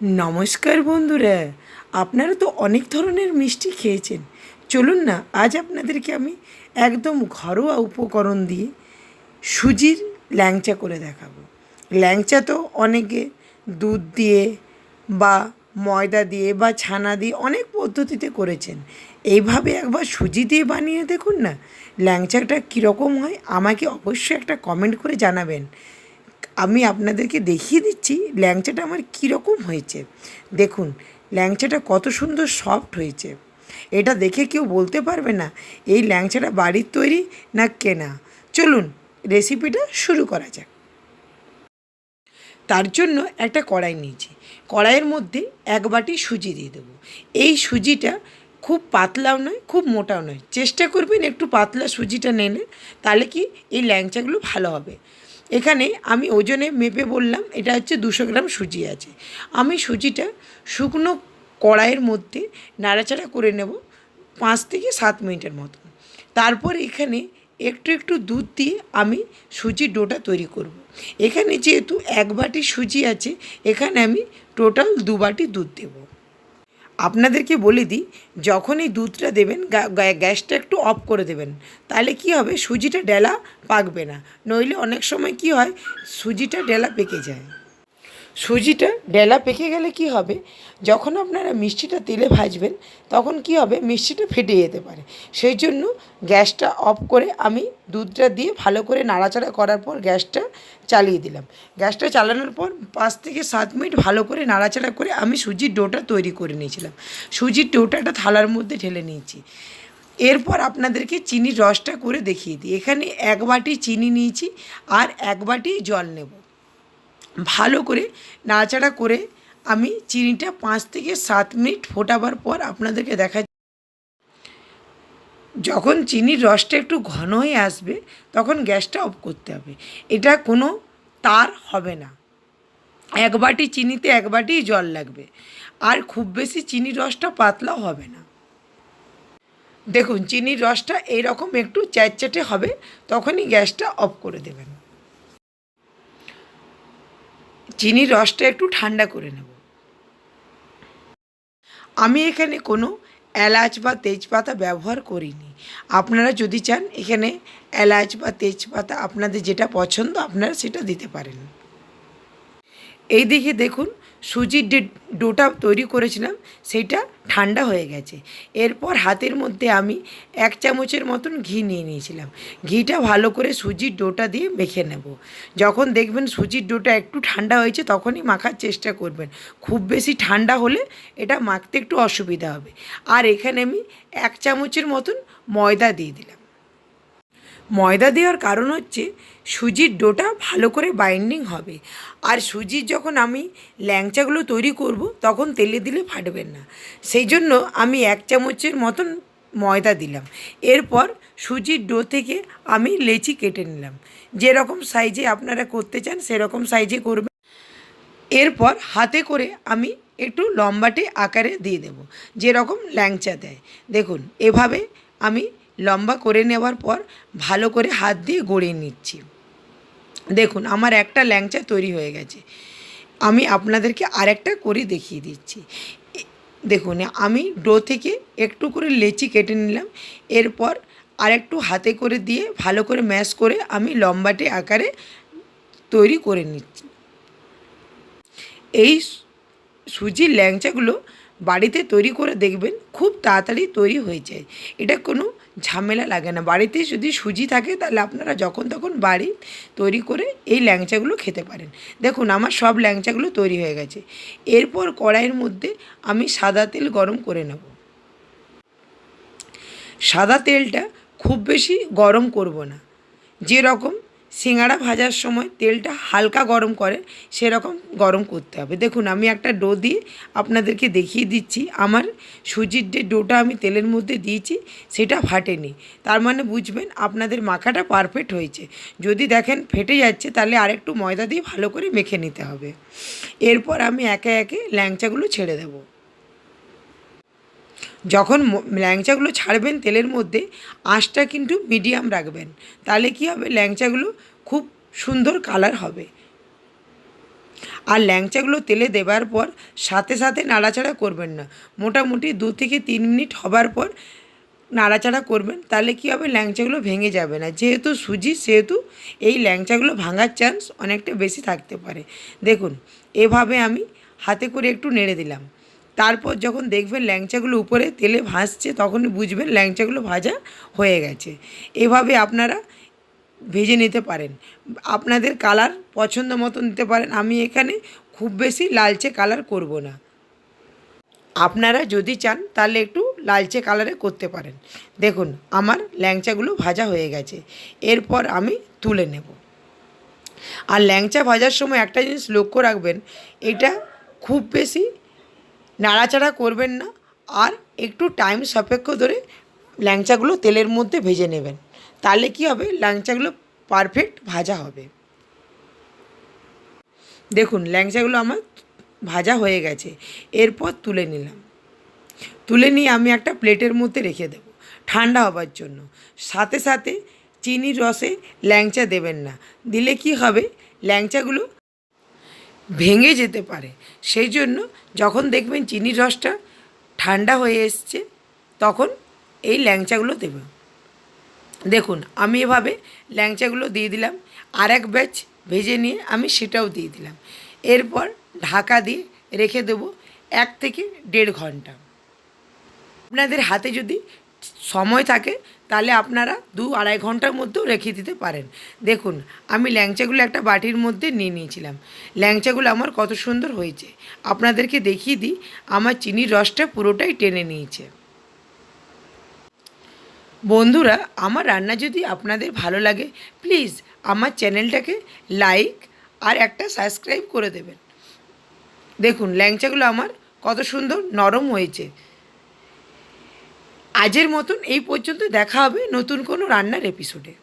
নমস্কার বন্ধুরা, আপনারা তো অনেক ধরনের মিষ্টি খেয়েছেন। চলুন না, আজ আপনাদেরকে আমি একদম ঘরোয়া উপকরণ দিয়ে সুজির ল্যাংচা করে দেখাবো। ল্যাংচা তো অনেকে দুধ দিয়ে বা ময়দা দিয়ে বা ছানা দিয়ে অনেক পদ্ধতিতে করেছেন। এইভাবে একবার সুজি দিয়ে বানিয়ে দেখুন না, ল্যাংচাটা কীরকম হয় আমাকে অবশ্যই একটা কমেন্ট করে জানাবেন। আমি আপনাদেরকে দেখিয়ে দিচ্ছি ল্যাংচাটা আমার কীরকম হয়েছে। দেখুন ল্যাংচাটা কত সুন্দর সফট হয়েছে। এটা দেখে কেউ বলতে পারবে না এই ল্যাংচাটা বাড়ির তৈরি না কেনা। চলুন রেসিপিটা শুরু করা যাক। তার জন্য একটা কড়াই নিয়েছি। কড়াইয়ের মধ্যে 1 বাটি সুজি দিয়ে দেবো। এই সুজিটা খুব পাতলাও নয়, খুব মোটাও নয়। চেষ্টা করবেন একটু পাতলা সুজিটা নিলে, তাহলে কি এই ল্যাংচাগুলো ভালো হবে। এখানে আমি ওজনে মেপে বললাম, এটা হচ্ছে 200 গ্রাম সুজি আছে। আমি সুজিটা শুকনো কড়াইয়ের মধ্যে নাড়াচাড়া করে নেব 5 থেকে 7 মিনিটের মতন। তারপর এখানে একটু একটু দুধ দিয়ে আমি সুজির ডোটা তৈরি করব। এখানে যেহেতু 1 বাটি সুজি আছে, এখানে আমি টোটাল 2 বাটি দুধ দেব। আপনাদেরকে বলে দিই, যখন এই দুধটা দেবেন গ্যাসটা একটু অফ করে দেবেন, তাহলে কি হবে সুজিটা ডেলা পাকবে না। নইলে অনেক সময় কি হয়, সুজিটা ডেলা পেকে যায়। সুজিটা ডেলা পেকে গেলে কি হবে, যখন আপনারা মিষ্টিটা তেলে ভাজবেন তখন কি হবে, মিষ্টিটা ফেটে যেতে পারে। সেই জন্য গ্যাসটা অফ করে আমি দুধটা দিয়ে ভালো করে নাড়াচাড়া করার পর গ্যাসটা চালিয়ে দিলাম। গ্যাসটা চালানোর পর 5 থেকে 7 মিনিট ভালো করে নাড়াচাড়া করে আমি সুজির ডোটা তৈরি করে নিয়েছিলাম। সুজির ডোটা একটা থালার মধ্যে ঢেলে নিয়েছি। এরপর আপনাদেরকে চিনির রসটা করে দেখিয়ে দিই। এখানে 1 বাটি চিনি নিয়েছি আর 1 বাটি জল নেব। ভালো করে নাড়াচাড়া করে আমি চিনিটা 5 থেকে 7 মিনিট ফোটাবার পর আপনাদেরকে দেখা, যখন চিনির রসটা একটু ঘন হয়ে আসবে তখন গ্যাসটা অফ করতে হবে। এটা কোনো তার হবে না। 1 বাটি চিনিতে 1 বাটি জল লাগবে, আর খুব বেশি চিনির রসটা পাতলাও হবে না। দেখুন চিনির রসটা এইরকম একটু চ্যাটচ্যাটে হবে, তখনই গ্যাসটা অফ করে দেবেন। চিনির রসটা একটু ঠান্ডা করে নেব। আমি এখানে কোনো এলাচ বা তেজপাতা ব্যবহার করিনি। আপনারা যদি চান এখানে এলাচ বা তেজপাতা আপনাদের যেটা পছন্দ আপনারা সেটা দিতে পারেন। এই দিকে দেখুন সুজির ডোটা তৈরি করেছিলাম সেইটা ঠান্ডা হয়ে গেছে। এরপর হাতের মধ্যে আমি 1 চামচের মতন ঘি নিয়ে নিয়েছিলাম। ঘিটা ভালো করে সুজির ডোটা দিয়ে মেখে নেব। যখন দেখবেন সুজির ডোটা একটু ঠান্ডা হয়েছে তখনই মাখার চেষ্টা করবেন। খুব বেশি ঠান্ডা হলে এটা মাখতে একটু অসুবিধা হবে। আর এখানে আমি 1 চামচের মতন ময়দা দিয়ে দিলাম। ময়দা দেওয়ার কারণ হচ্ছে সুজির ডোটা ভালো করে বাইন্ডিং হবে। আর সুজির যখন আমি ল্যাংচাগুলো তৈরি করব তখন তেলে দিলে ফাটবে না, সেই জন্য আমি 1 চামচের মতন ময়দা দিলাম। এরপর সুজির ডো থেকে আমি লেচি কেটে নিলাম। যেরকম সাইজে আপনারা করতে চান সেরকম সাইজে করবেন। এরপর হাতে করে আমি একটু লম্বাটে আকারে দিয়ে দেব, যেরকম ল্যাংচা দেয়। দেখুন এভাবে আমি লম্বা করে নেওয়ার পর ভালো করে হাত দিয়ে গড়িয়ে নিচ্ছি। দেখুন আমার একটা ল্যাংচা তৈরি হয়ে গেছে। আমি আপনাদেরকে আরেকটা করে দেখিয়ে দিচ্ছি। দেখুন আমি ডো থেকে একটু করে লেচি কেটে নিলাম। এরপর আরেকটু হাতে করে দিয়ে ভালো করে ম্যাশ করে আমি লম্বাটে আকারে তৈরি করে নিচ্ছি। এই সুজির ল্যাংচাগুলো বাড়িতে তৈরি করে দেখবেন, খুব তাড়াতাড়ি তৈরি হয়ে যায়। এটা কোনো ঝামেলা লাগে না। বাড়িতে যদি সুজি থাকে তাহলে আপনারা যখন তখন বাড়ি তৈরি করে এই ল্যাংচাগুলো খেতে পারেন। দেখুন আমার সব ল্যাংচাগুলো তৈরি হয়ে গেছে। এরপর কড়াইয়ের মধ্যে আমি সাদা তেল গরম করে নেব। সাদা তেলটা খুব বেশি গরম করব না, যেরকম সিঙ্গাড়া ভাজার সময় তেলটা হালকা গরম করে সেরকম গরম করতে হবে। দেখুন আমি একটা ডো দিয়ে আপনাদেরকে দেখিয়ে দিচ্ছি। আমার সুজির যে ডোটা আমি তেলের মধ্যে দিয়েছি সেটা ফাটেনি, তার মানে বুঝবেন আপনাদের মাখাটা পারফেক্ট হয়েছে। যদি দেখেন ফেটে যাচ্ছে তাহলে আরেকটু ময়দা দিয়ে ভালো করে মেখে নিতে হবে। এরপর আমি একে একে ল্যাংচাগুলো ছেড়ে দেব। যখন ল্যাংচাগুলো ছাড়বেন তেলের মধ্যে আঁচটা কিন্তু মিডিয়াম রাখবেন, তাহলে কী হবে ল্যাংচাগুলো খুব সুন্দর কালার হবে। আর ল্যাংচাগুলো তেলে দেওয়ার পর সাথে সাথে নাড়াচাড়া করবেন না, মোটামুটি 2 থেকে 3 মিনিট হবার পর নাড়াচাড়া করবেন। তাহলে কী হবে, ল্যাংচাগুলো ভেঙে যাবে না। যেহেতু সুজি সেহেতু এই ল্যাংচাগুলো ভাঙার চান্স অনেকটা বেশি থাকতে পারে। দেখুন এভাবে আমি হাতে করে একটু নেড়ে দিলাম। তারপর যখন দেখবেন ল্যাংচাগুলো উপরে তেলে ভাসছে তখনই বুঝবেন ল্যাংচাগুলো ভাজা হয়ে গেছে। এভাবে আপনারা ভেজে নিতে পারেন, আপনাদের কালার পছন্দ মতো নিতে পারেন। আমি এখানে খুব বেশি লালচে কালার করব না, আপনারা যদি চান তাহলে একটু লালচে কালারে করতে পারেন। দেখুন আমার ল্যাংচাগুলো ভাজা হয়ে গেছে, এরপর আমি তুলে নেব। আর ল্যাংচা ভাজার সময় একটা জিনিস লক্ষ্য রাখবেন, এটা খুব বেশি নাড়াচাড়া করবেন না, আর একটু টাইম সাপেক্ষ ধরে ল্যাংচাগুলো তেলের মধ্যে ভেজে নেবেন। তাহলে কি হবে, ল্যাংচাগুলো পারফেক্ট ভাজা হবে। দেখুন ল্যাংচাগুলো আমার ভাজা হয়ে গেছে, এরপর তুলে নিলাম। তুলে নিয়ে আমি একটা প্লেটের মধ্যে রেখে দেব ঠান্ডা হবার জন্য। সাথে সাথে চিনির রসে ল্যাংচা দেবেন না, দিলে কি হবে, ল্যাংচাগুলো ভেঙে যেতে পারে। সেই জন্য যখন দেখবেন চিনির রসটা ঠান্ডা হয়ে এসছে তখন এই ল্যাংচাগুলো দেবেন। দেখুন আমি এভাবে ল্যাংচাগুলো দিয়ে দিলাম, আর এক ব্যাচ ভেজে নিয়ে আমি সেটাও দিয়ে দিলাম। এরপর ঢাকা দিয়ে রেখে দেবো 1 থেকে 1.5 ঘন্টা। আপনাদের হাতে যদি সময় থাকে তাহলে আপনারা 2-2.5 ঘন্টার মধ্যেও রেখে দিতে পারেন। দেখুন আমি ল্যাংচাগুলো একটা বাটির মধ্যে নিয়ে নিয়েছিলাম, ল্যাংচাগুলো আমার কত সুন্দর হয়েছে। আপনাদেরকে দেখিয়ে দিই, আমার চিনির রসটা পুরোটাই টেনে নিয়েছে। বন্ধুরা আমার রান্না যদি আপনাদের ভালো লাগে প্লিজ আমার চ্যানেলটাকে লাইক আর একটা সাবস্ক্রাইব করে দেবেন। দেখুন ল্যাংচাগুলো আমার কত সুন্দর নরম হয়েছে। আজের মতন এই পর্যন্ত, দেখা হবে নতুন কোনো রান্নার এপিসোডে।